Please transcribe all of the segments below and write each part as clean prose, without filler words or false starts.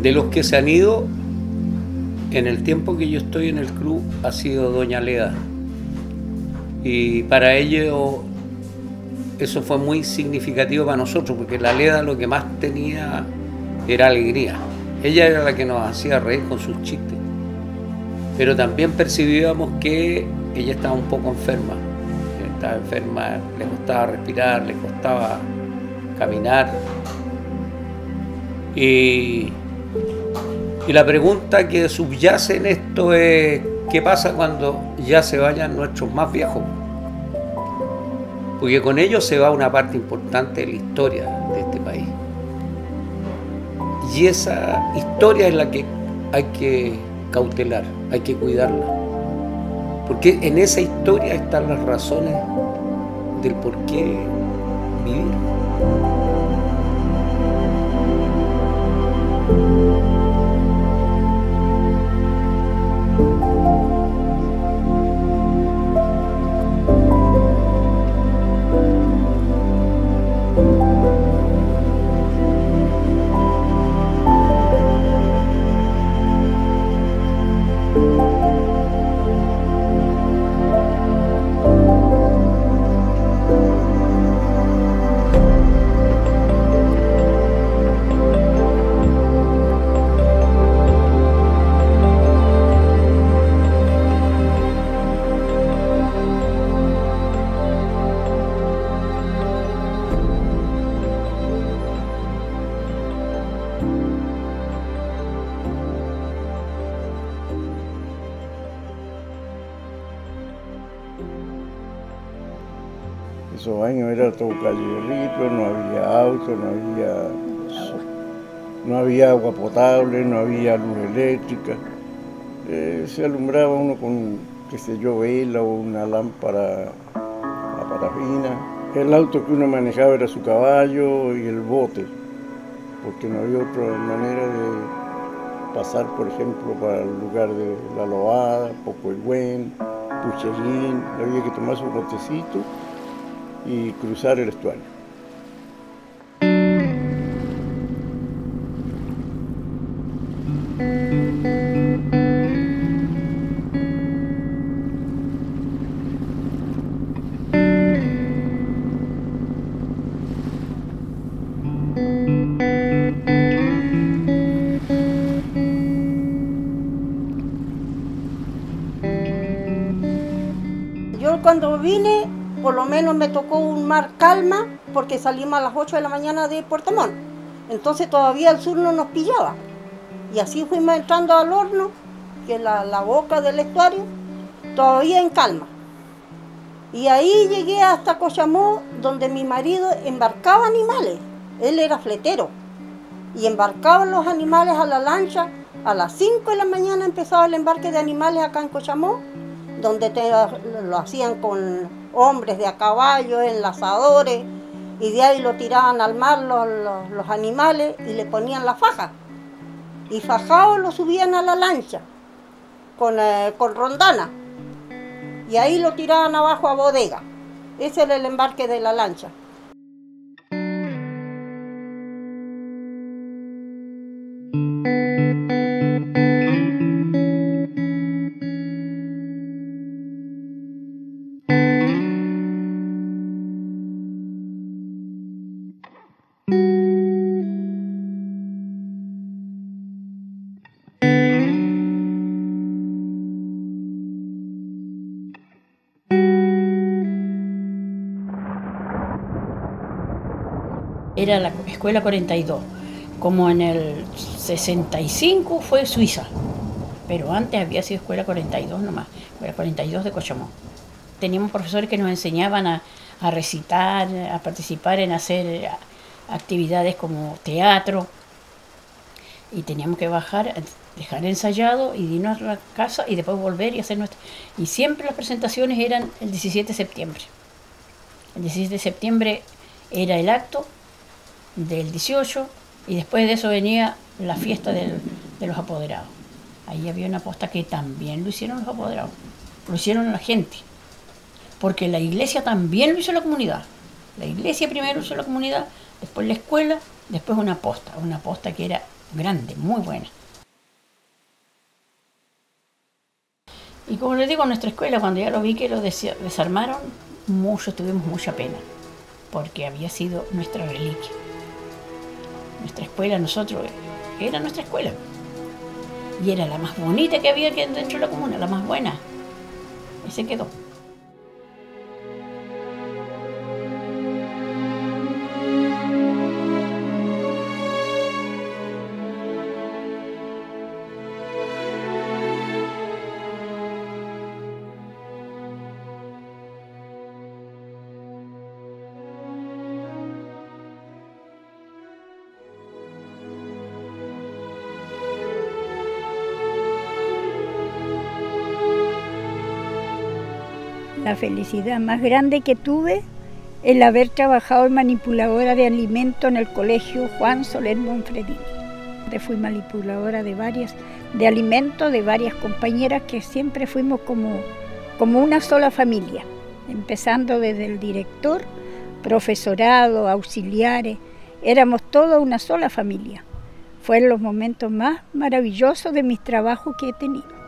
De los que se han ido, en el tiempo que yo estoy en el club, ha sido doña Leda. Y para ello eso fue muy significativo para nosotros, porque la Leda lo que más tenía era alegría. Ella era la que nos hacía reír con sus chistes. Pero también percibíamos que ella estaba un poco enferma. Estaba enferma, le costaba respirar, le costaba caminar. Y la pregunta que subyace en esto es: ¿qué pasa cuando ya se vayan nuestros más viejos? Porque con ellos se va una parte importante de la historia de este país. Y esa historia es la que hay que cautelar, hay que cuidarla. Porque en esa historia están las razones del por qué vivir. Esos años era todo callerito, no había auto, no había agua potable, no había luz eléctrica. Se alumbraba uno con, qué sé yo, vela o una lámpara a parafina. El auto que uno manejaba era su caballo y el bote, porque no había otra manera de pasar, por ejemplo, para el lugar de La Loada, Pocoigüén, Pucherín. Había que tomar su botecito y cruzar el estuario. Yo cuando vine, por lo menos me tocó un mar calma, porque salimos a las 8 de la mañana de Puerto Montt. Entonces todavía el sur no nos pillaba. Y así fuimos entrando al Horno, que es la boca del estuario, todavía en calma. Y ahí llegué hasta Cochamó, donde mi marido embarcaba animales. Él era fletero. Y embarcaba los animales a la lancha. A las 5 de la mañana empezaba el embarque de animales acá en Cochamó, donde lo hacían con hombres de a caballo, enlazadores, y de ahí lo tiraban al mar los animales y le ponían la faja. Y fajados lo subían a la lancha con rondana, y ahí lo tiraban abajo a bodega. Ese era el embarque de la lancha. Era la escuela 42, como en el 65 fue Suiza, pero antes había sido escuela 42 nomás, escuela 42 de Cochamó. Teníamos profesores que nos enseñaban a recitar, a participar en hacer actividades como teatro, y teníamos que bajar, dejar ensayado y irnos a la casa y después volver y hacer nuestra... Y siempre las presentaciones eran el 17 de septiembre. El 17 de septiembre era el acto del 18 y después de eso venía la fiesta de los apoderados. Ahí había una posta que también lo hicieron los apoderados, lo hicieron la gente, porque la iglesia también lo hizo la comunidad. La iglesia primero hizo la comunidad, después la escuela, después una posta que era grande, muy buena. Y como les digo, nuestra escuela, cuando ya lo vi que lo desarmaron, tuvimos mucha pena, porque había sido nuestra reliquia. Nuestra escuela, era nuestra escuela. Y era la más bonita que había dentro de la comuna, la más buena. Y se quedó. La felicidad más grande que tuve es el haber trabajado en manipuladora de alimentos en el colegio Juan Soler Monfredini. Fui manipuladora de alimentos de varias compañeras que siempre fuimos como una sola familia, empezando desde el director, profesorado, auxiliares, éramos toda una sola familia. Fueron los momentos más maravillosos de mis trabajos que he tenido.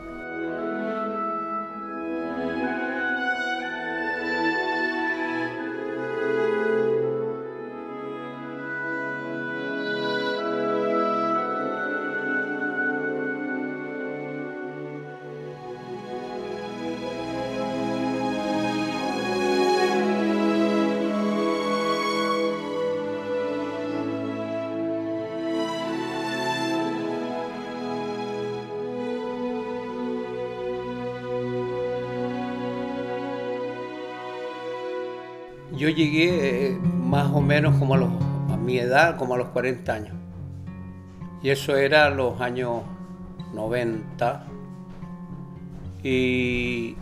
Yo llegué más o menos como a mi edad, como a los 40 años. Y eso era los años 90. Y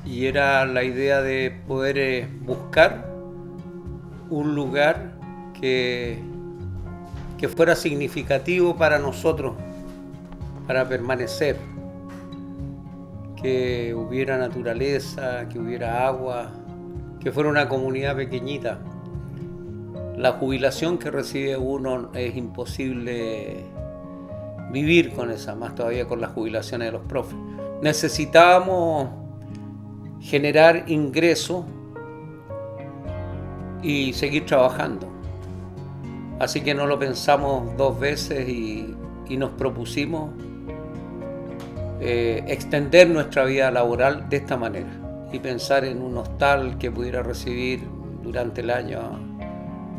era la idea de poder buscar un lugar que fuera significativo para nosotros, para permanecer. Que hubiera naturaleza, que hubiera agua, que fuera una comunidad pequeñita. La jubilación que recibe uno es imposible vivir con esa, más todavía con las jubilaciones de los profes. Necesitábamos generar ingresos y seguir trabajando. Así que no lo pensamos dos veces y nos propusimos extender nuestra vida laboral de esta manera y pensar en un hostal que pudiera recibir durante el año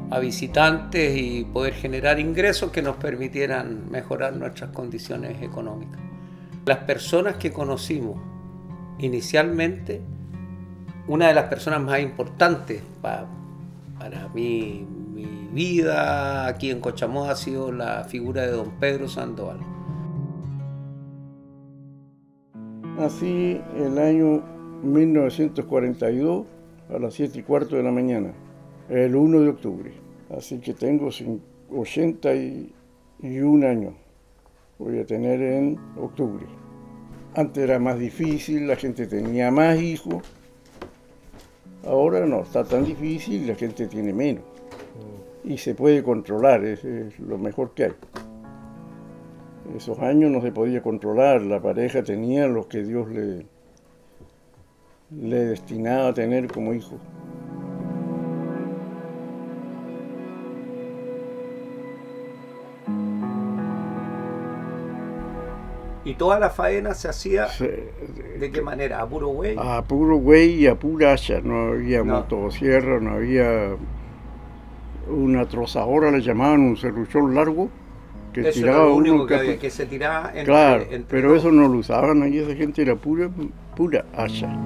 a visitantes y poder generar ingresos que nos permitieran mejorar nuestras condiciones económicas. Las personas que conocimos inicialmente, una de las personas más importantes para mi vida aquí en Cochamó ha sido la figura de don Pedro Sandoval. Nací el año 1942 a las 7:15 de la mañana, el 1 de octubre. Así que tengo 81 años, voy a tener en octubre. Antes era más difícil, la gente tenía más hijos. Ahora no está tan difícil, la gente tiene menos. Y se puede controlar, es lo mejor que hay. Esos años no se podía controlar, la pareja tenía lo que Dios le destinaba a tener como hijo. ¿Y toda la faena se hacía de qué manera? ¿A puro güey? A puro güey y a pura hacha, no había motosierra, no había una trozadora, le llamaban un serruchón largo, que eso tiraba era lo uno único que se tiraba entre, claro, entre pero dos. eso no lo usaban ahí, esa gente era pura hacha.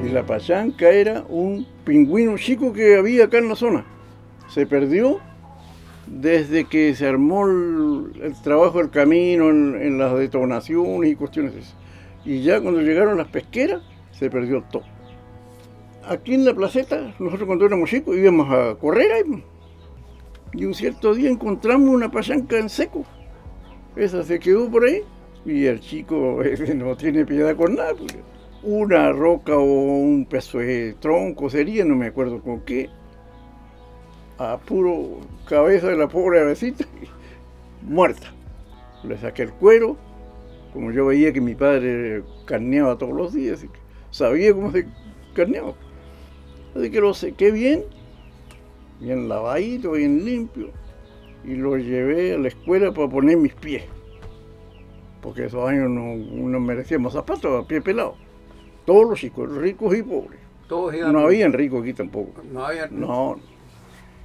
Y la pachanca era un pingüino chico que había acá en la zona. Se perdió desde que se armó el trabajo del camino en las detonaciones y cuestiones de eso. Y ya cuando llegaron las pesqueras, se perdió todo. Aquí en la placeta, nosotros cuando éramos chicos íbamos a correr ahí. Y un cierto día encontramos una pachanca en seco. Esa se quedó por ahí y el chico no tiene piedad con nada. Porque una roca o un pedazo de tronco sería, no me acuerdo con qué, a puro cabeza de la pobre avecita, muerta. Le saqué el cuero, como yo veía que mi padre carneaba todos los días, y sabía cómo se carneaba. Así que lo sequé bien lavadito, bien limpio, y lo llevé a la escuela para poner mis pies, porque esos años no merecíamos zapatos a pie pelado. Todos los chicos, ricos y pobres. Todos iban. No habían ricos aquí tampoco. No había. No,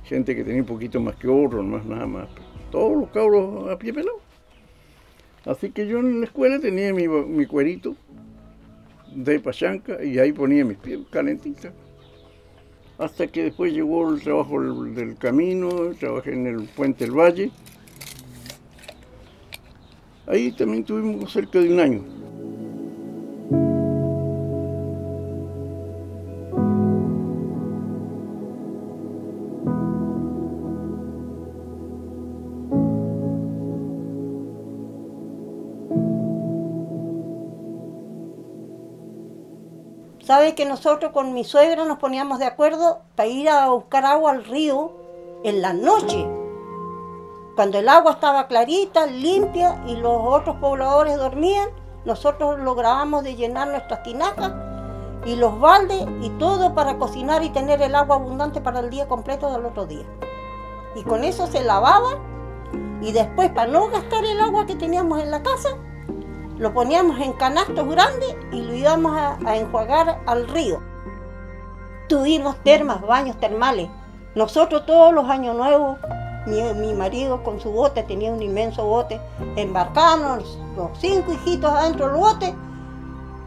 gente que tenía un poquito más que otros, más nada más. Todos los cabros a pie pelado. Así que yo en la escuela tenía mi cuerito de pachanca y ahí ponía mis pies calentitas. Hasta que después llegó el trabajo del camino, trabajé en el Puente del Valle. Ahí también tuvimos cerca de un año. ¿Sabe que nosotros con mi suegra nos poníamos de acuerdo para ir a buscar agua al río en la noche? Cuando el agua estaba clarita, limpia y los otros pobladores dormían, nosotros lográbamos de llenar nuestras tinajas y los baldes y todo para cocinar y tener el agua abundante para el día completo del otro día. Y con eso se lavaba y después, para no gastar el agua que teníamos en la casa, lo poníamos en canastos grandes y lo íbamos a enjuagar al río. Tuvimos termas, baños termales. Nosotros todos los años nuevos, mi marido con su bote, tenía un inmenso bote, embarcábamos los 5 hijitos adentro del bote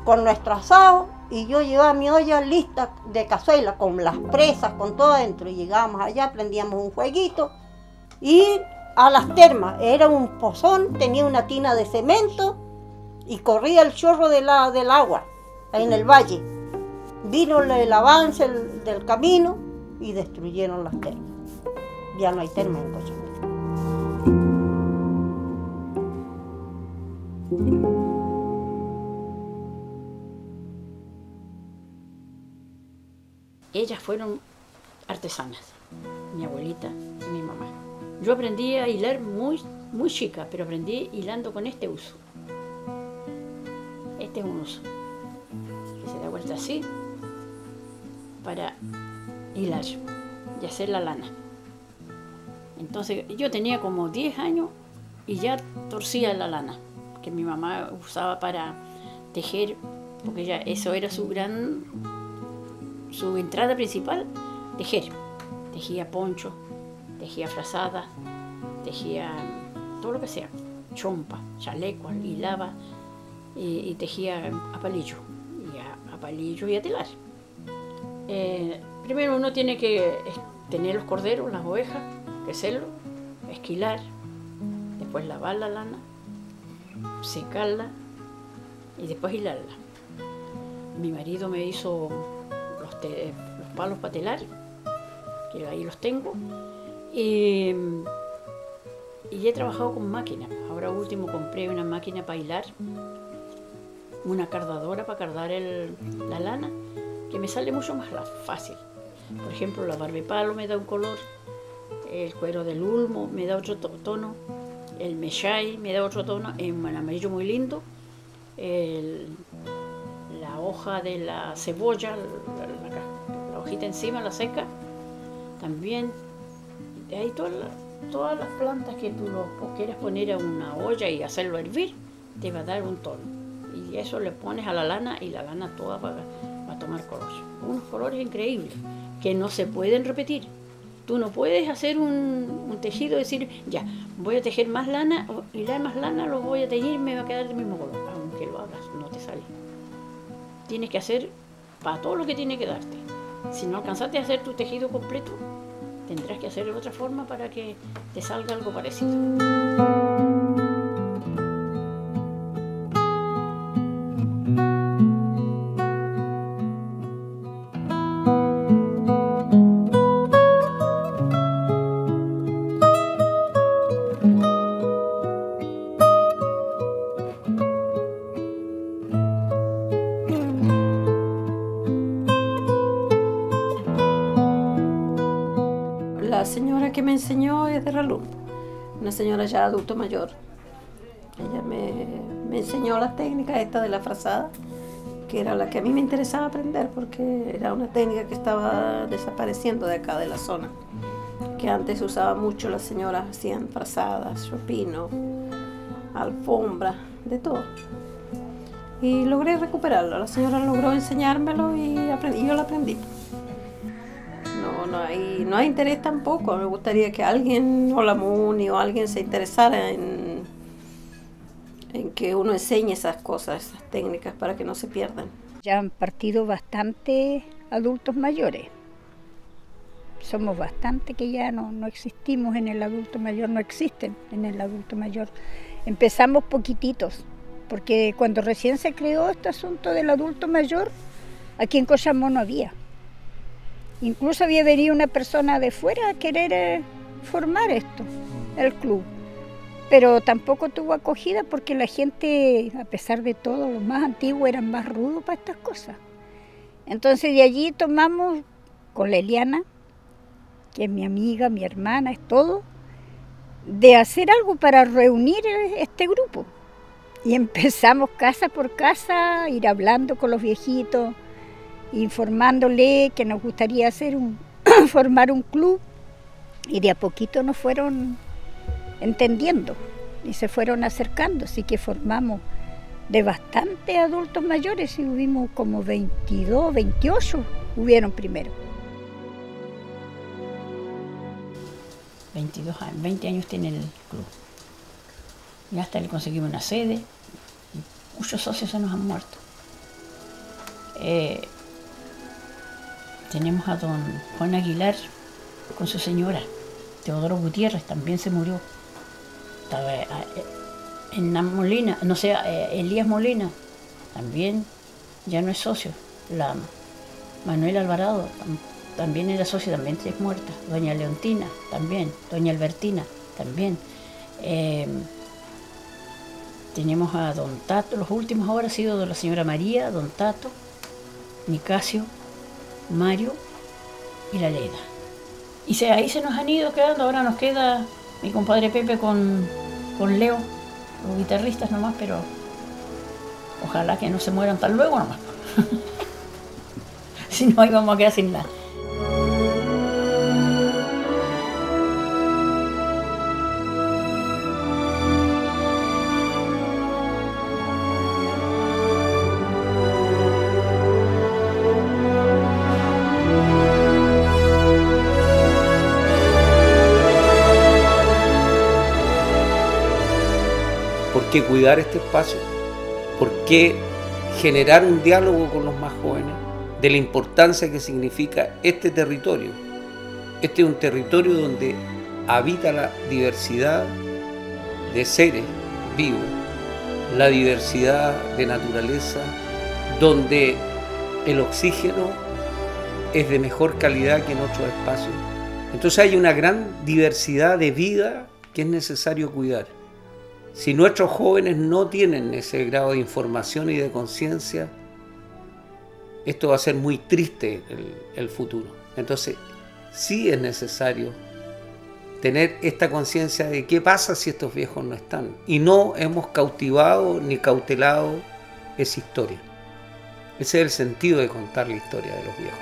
con nuestro asado y yo llevaba mi olla lista de cazuela con las presas, con todo adentro. Y llegábamos allá, prendíamos un fueguito y a las termas. Era un pozón, tenía una tina de cemento y corría el chorro del agua ahí en el valle. Vino el avance del camino y destruyeron las termas. Ya no hay termas en Cochabamba. Ellas fueron artesanas, mi abuelita y mi mamá. Yo aprendí a hilar muy chica, pero aprendí hilando con este uso. Este es un uso, que se da vuelta así para hilar y hacer la lana. Entonces yo tenía como 10 años y ya torcía la lana, que mi mamá usaba para tejer, porque ella, eso era su entrada principal, tejer. Tejía poncho, tejía frazada, tejía todo lo que sea, chompa, chaleco, hilaba y tejía a palillo, a palillo y a telar. Primero uno tiene que tener los corderos, las ovejas, crecerlo, esquilar, después lavar la lana, secarla y después hilarla. Mi marido me hizo los palos para telar, que ahí los tengo, y he trabajado con máquinas. Ahora último compré una máquina para hilar, una cardadora para cardar la lana, que me sale mucho más fácil. Por ejemplo, la barbepalo me da un color, el cuero del ulmo me da otro tono, el mechay me da otro tono, en un amarillo muy lindo, la hoja de la cebolla, la hojita encima, la seca, también. Hay todas las plantas que tú quieras poner a una olla y hacerlo hervir, te va a dar un tono. Y eso le pones a la lana y la lana toda va a tomar color. Unos colores increíbles que no se pueden repetir. Tú no puedes hacer un tejido y decir, ya, voy a tejer más lana, hilar más lana, lo voy a tejer y me va a quedar del mismo color. Aunque lo hagas, no te sale. Tienes que hacer para todo lo que tiene que darte. Si no alcanzaste a hacer tu tejido completo, tendrás que hacerlo de otra forma para que te salga algo parecido. La señora que me enseñó es de Ralumbo, una señora ya adulto mayor. Ella me enseñó la técnica esta de la frazada, que era la que a mí me interesaba aprender porque era una técnica que estaba desapareciendo de acá de la zona, que antes usaba mucho, las señoras hacían frazadas, chopino, alfombra, de todo. Y logré recuperarlo, la señora logró enseñármelo y yo lo aprendí. No hay interés tampoco, me gustaría que alguien, o la MUNI o alguien se interesara en que uno enseñe esas cosas, esas técnicas para que no se pierdan. Ya han partido bastante adultos mayores. Somos bastante que ya no existimos en el adulto mayor, no existen en el adulto mayor. Empezamos poquititos, porque cuando recién se creó este asunto del adulto mayor, aquí en Coyamó no había. Incluso había venido una persona de fuera a querer formar esto, el club. Pero tampoco tuvo acogida porque la gente, a pesar de todo, los más antiguos eran más rudos para estas cosas. Entonces de allí tomamos con la Eliana, que es mi amiga, mi hermana, es todo, de hacer algo para reunir este grupo. Y empezamos casa por casa, ir hablando con los viejitos, informándole que nos gustaría hacer formar un club, y de a poquito nos fueron entendiendo y se fueron acercando, así que formamos de bastantes adultos mayores y hubimos como 22, 28 hubieron primero. 22 años, 20 años tiene el club. Y hasta le conseguimos una sede. Muchos socios se nos han muerto. Tenemos a don Juan Aguilar con su señora. Teodoro Gutiérrez también se murió. Estaba en la Molina, no sé, Elías Molina también ya no es socio. La Manuel Alvarado también era socio, también es muerta. Doña Leontina también, doña Albertina también. Tenemos a don Tato, los últimos ahora ha sido de la señora María, don Tato, Nicasio, Mario y la Leda. Y ahí se nos han ido quedando, ahora nos queda mi compadre Pepe con Leo, los guitarristas nomás, pero ojalá que no se mueran tan luego nomás. Si no, ahí vamos a quedar sin nada. ¿Por qué cuidar este espacio? ¿Por qué generar un diálogo con los más jóvenes de la importancia que significa este territorio? Este es un territorio donde habita la diversidad de seres vivos, la diversidad de naturaleza, donde el oxígeno es de mejor calidad que en otros espacios. Entonces hay una gran diversidad de vida que es necesario cuidar. Si nuestros jóvenes no tienen ese grado de información y de conciencia, esto va a ser muy triste el futuro. Entonces, sí es necesario tener esta conciencia de qué pasa si estos viejos no están. Y no hemos cautivado ni cautelado esa historia. Ese es el sentido de contar la historia de los viejos.